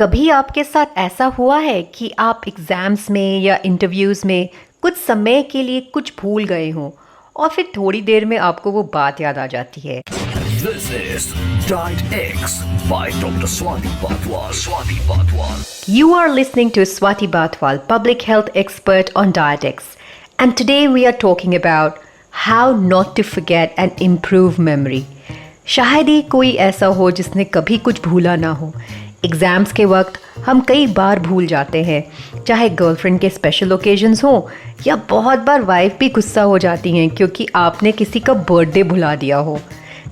कभी आपके साथ ऐसा हुआ है कि आप एग्ज़ाम्स में या इंटरव्यूज़ में कुछ समय के लिए कुछ भूल गए हों और फिर थोड़ी देर में आपको वो बात याद आ जाती है? This is Diet X by Dr. Swati Patwal. Swati Patwal. You are listening to Swati Batwal, public health expert on DietX. And today we are talking about how not to forget and improve memory. शायद ही कोई ऐसा हो जिसने कभी कुछ भूला ना हो। एग्ज़ाम्स के वक्त हम कई बार भूल जाते हैं, चाहे गर्लफ्रेंड के स्पेशल ओकेजन्स हों या बहुत बार वाइफ भी गुस्सा हो जाती हैं क्योंकि आपने किसी का बर्थडे भुला दिया हो,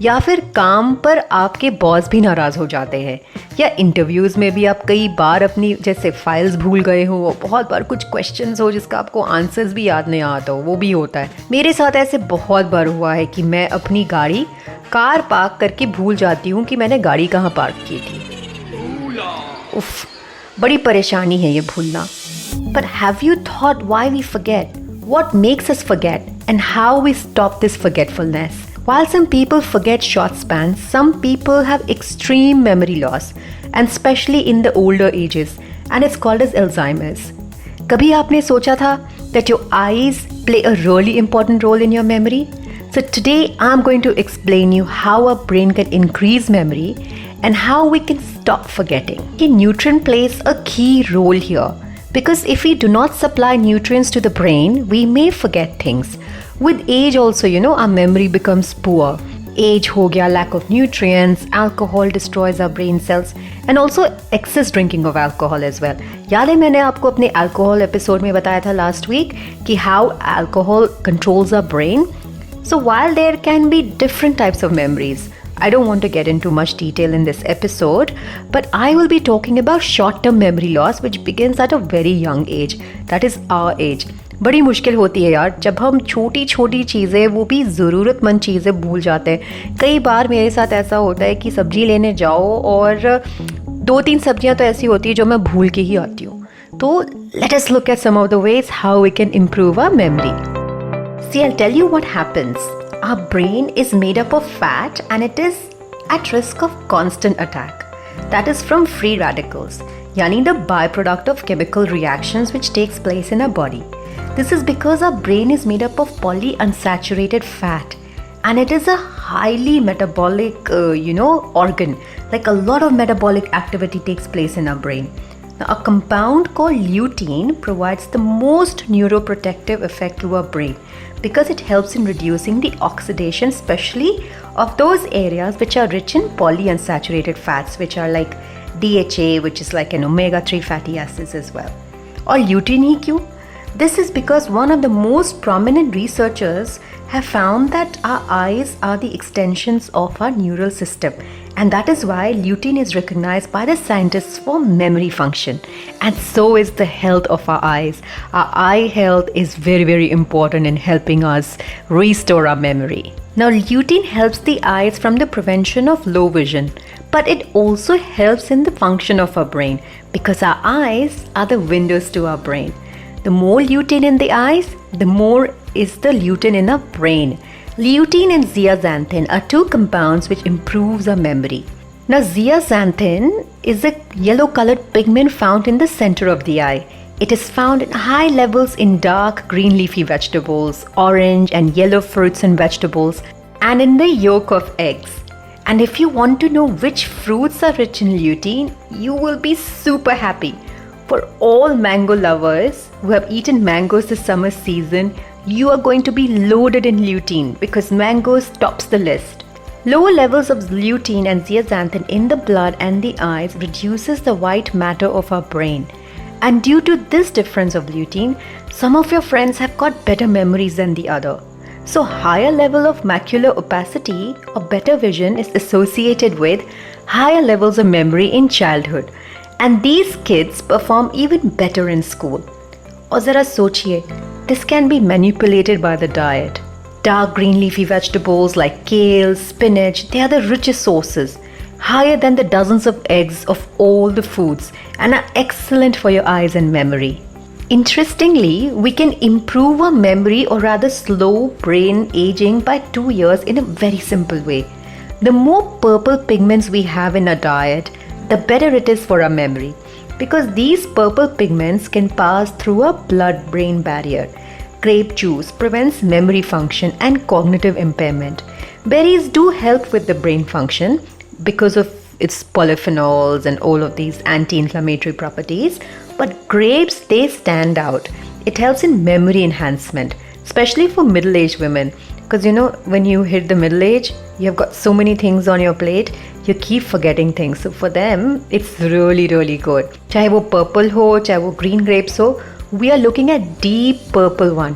या फिर काम पर आपके बॉस भी नाराज़ हो जाते हैं, या इंटरव्यूज़ में भी आप कई बार अपनी जैसे फाइल्स भूल गए हो, बहुत बार कुछ क्वेश्चंस हो जिसका आपको आंसर्स भी याद नहीं आता हो, वो भी होता है। मेरे साथ ऐसे बहुत बार हुआ है कि मैं अपनी कार पार्क करके भूल जाती हूँ कि मैंने गाड़ी कहाँ पार्क की थी। उफ, बड़ी परेशानी है ये भूलना। But have you thought why we forget? What makes us forget? And how we stop this forgetfulness? While some people forget short spans, some people have extreme memory loss, and especially in the older ages, and it's called as Alzheimer's. कभी आपने सोचा था that your eyes play a really important role in your memory? So today I'm going to explain you how our brain can increase memory and how we can stop forgetting. The nutrient plays a key role here because if we do not supply nutrients to the brain, we may forget things. With age also, our memory becomes poor. Age ho gaya, lack of nutrients, alcohol destroys our brain cells, and also excess drinking of alcohol as well. याद है मैंने आपको अपने alcohol episode में बताया था last week कि how alcohol controls our brain. So while there can be different types of memories, I don't want to get into much detail in this episode, but I will be talking about short-term memory loss which begins at a very young age. That is our age. बड़ी मुश्किल होती है यार जब हम छोटी छोटी चीज़ें, वो भी ज़रूरतमंद चीज़ें भूल जाते हैं। कई बार मेरे साथ ऐसा होता है कि सब्ज़ी लेने जाओ और 2-3 सब्जियां तो ऐसी होती है जो मैं भूल के ही आती हूँ। तो let us look at some of the ways how we can improve our memory. See, I'll tell you what happens. Our brain is made up of fat and it is at risk of constant attack. That is from free radicals, yani the byproduct of chemical reactions which takes place in our body. This is because our brain is made up of polyunsaturated fat and it is a highly metabolic, organ. Like a lot of metabolic activity takes place in our brain. Now, a compound called lutein provides the most neuroprotective effect to our brain because it helps in reducing the oxidation, especially of those areas which are rich in polyunsaturated fats, which are like DHA, which is like an omega-3 fatty acids as well. Or lutein hi kyun? This is because one of the most prominent researchers have found that our eyes are the extensions of our neural system, and that is why lutein is recognized by the scientists for memory function, and so is the health of our eyes. Our eye health is very, very important in helping us restore our memory. Now, lutein helps the eyes from the prevention of low vision, but it also helps in the function of our brain because our eyes are the windows to our brain. The more lutein in the eyes, the more is the lutein in our brain. Lutein and zeaxanthin are two compounds which improves our memory. Now, zeaxanthin is a yellow-colored pigment found in the center of the eye. It is found in high levels in dark green leafy vegetables, orange and yellow fruits and vegetables, and in the yolk of eggs. And if you want to know which fruits are rich in lutein, you will be super happy. For all mango lovers who have eaten mangoes this summer season, you are going to be loaded in lutein because mangoes tops the list. Lower levels of lutein and zeaxanthin in the blood and the eyes reduces the white matter of our brain. And due to this difference of lutein, some of your friends have got better memories than the other. So higher level of macular opacity or better vision is associated with higher levels of memory in childhood. And these kids perform even better in school. और ज़रा सोचिए, this can be manipulated by the diet. Dark green leafy vegetables like kale, spinach, they are the richest sources, higher than the dozens of eggs of all the foods, and are excellent for your eyes and memory. Interestingly, we can improve our memory or rather slow brain aging by 2 years in a very simple way. The more purple pigments we have in our diet, the better it is for our memory. Because these purple pigments can pass through a blood-brain barrier. Grape juice prevents memory function and cognitive impairment. Berries do help with the brain function because of its polyphenols and all of these anti-inflammatory properties. But grapes, they stand out. It helps in memory enhancement, especially for middle-aged women. Because when you hit the middle age, you have got so many things on your plate, you keep forgetting things. So for them, it's really, really good. Chahe wo purple ho, chahe wo green grapes ho, we are looking at deep purple one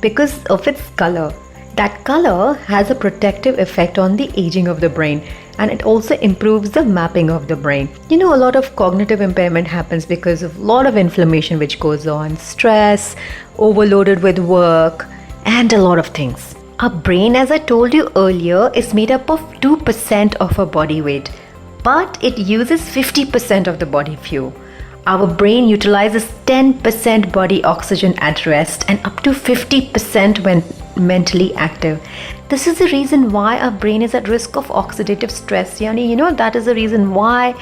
because of its color. That color has a protective effect on the aging of the brain, and it also improves the mapping of the brain. A lot of cognitive impairment happens because of a lot of inflammation which goes on, stress, overloaded with work, and a lot of things. Our brain, as I told you earlier, is made up of 2% of our body weight, but it uses 50% of the body fuel. Our brain utilizes 10% body oxygen at rest and up to 50% when mentally active. This is the reason why our brain is at risk of oxidative stress. That is the reason why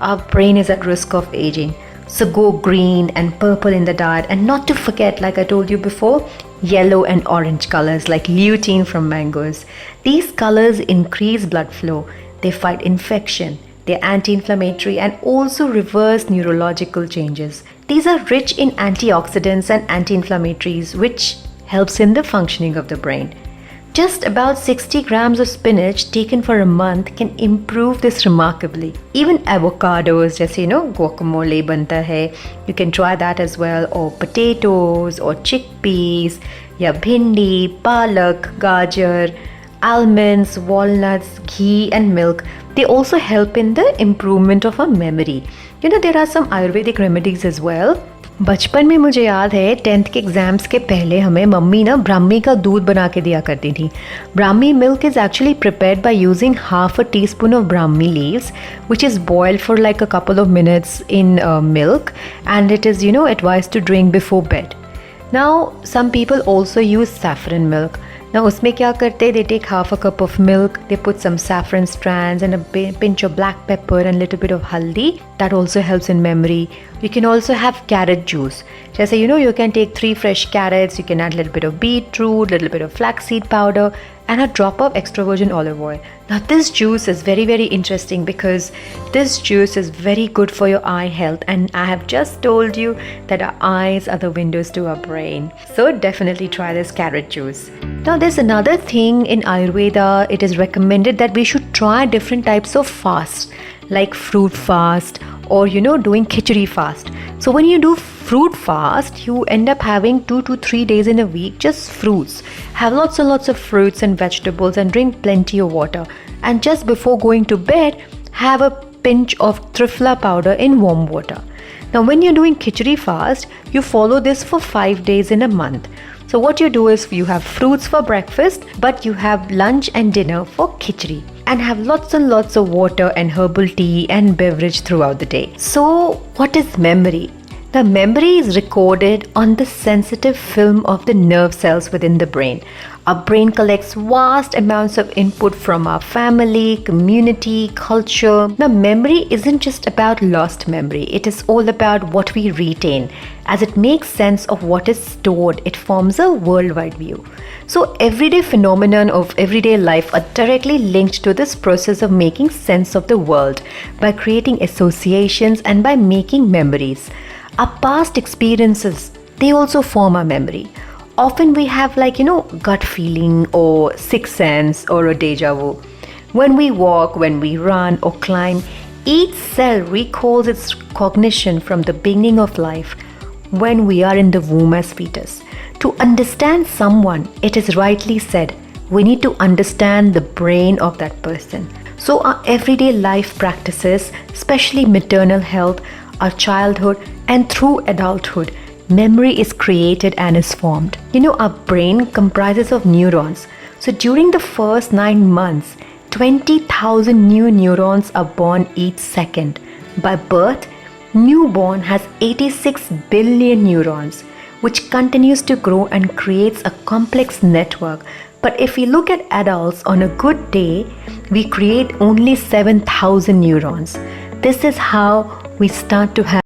our brain is at risk of aging. So go green and purple in the diet, and not to forget, like I told you before, yellow and orange colors like lutein from mangoes. These colors increase blood flow, they fight infection, they're anti-inflammatory and also reverse neurological changes. These are rich in antioxidants and anti-inflammatories, which helps in the functioning of the brain. Just about 60 grams of spinach taken for a month can improve this remarkably. Even avocados, guacamole banta hai, you can try that as well, or potatoes, or chickpeas, ya bhindi, palak, gajar, almonds, walnuts, ghee and milk. They also help in the improvement of our memory. There are some Ayurvedic remedies as well. बचपन में मुझे याद है 10th के exams के पहले हमें mummy ना ब्राह्मी का दूध बना के दिया करती थी. Brahmi milk is actually prepared by using half a teaspoon of brahmi leaves, which is boiled for like a couple of minutes in milk, and it is advised to drink before bed. Now some people also use saffron milk. Now उसमें क्या करते हैं, they take half a cup of milk, they put some saffron strands and a pinch of black pepper and a little bit of haldi. That also helps in memory. You can also have carrot juice. जैसे you can take 3 fresh carrots, you can add a little bit of beetroot, little bit of flaxseed powder and a drop of extra virgin olive oil. Now this juice is very, very interesting because this juice is very good for your eye health, and I have just told you that our eyes are the windows to our brain. So definitely try this carrot juice. Now there's another thing in Ayurveda. It is recommended that we should try different types of fasts, like fruit fast or doing khichdi fast. So when you do fruit fast, you end up having 2 to 3 days in a week just fruits. Have lots and lots of fruits and vegetables and drink plenty of water. And just before going to bed, have a pinch of triphala powder in warm water. Now when you're doing khichdi fast, you follow this for 5 days in a month. So what you do is you have fruits for breakfast, but you have lunch and dinner for khichdi, and have lots and lots of water and herbal tea and beverage throughout the day. So what is memory? The memory is recorded on the sensitive film of the nerve cells within the brain. Our brain collects vast amounts of input from our family, community, culture. Now, memory isn't just about lost memory. It is all about what we retain. As it makes sense of what is stored, it forms a worldwide view. So, everyday phenomenon of everyday life are directly linked to this process of making sense of the world by creating associations and by making memories. Our past experiences, they also form our memory. Often we have gut feeling or sixth sense or a deja vu. When we walk, when we run or climb, each cell recalls its cognition from the beginning of life when we are in the womb as fetus. To understand someone, it is rightly said, we need to understand the brain of that person. So our everyday life practices, especially maternal health, our childhood and through adulthood, memory is created and is formed. Our brain comprises of neurons. So during the first 9 months, 20,000 new neurons are born each second. By birth, newborn has 86 billion neurons, which continues to grow and creates a complex network. But if we look at adults on a good day, we create only 7,000 neurons. this is how we start to have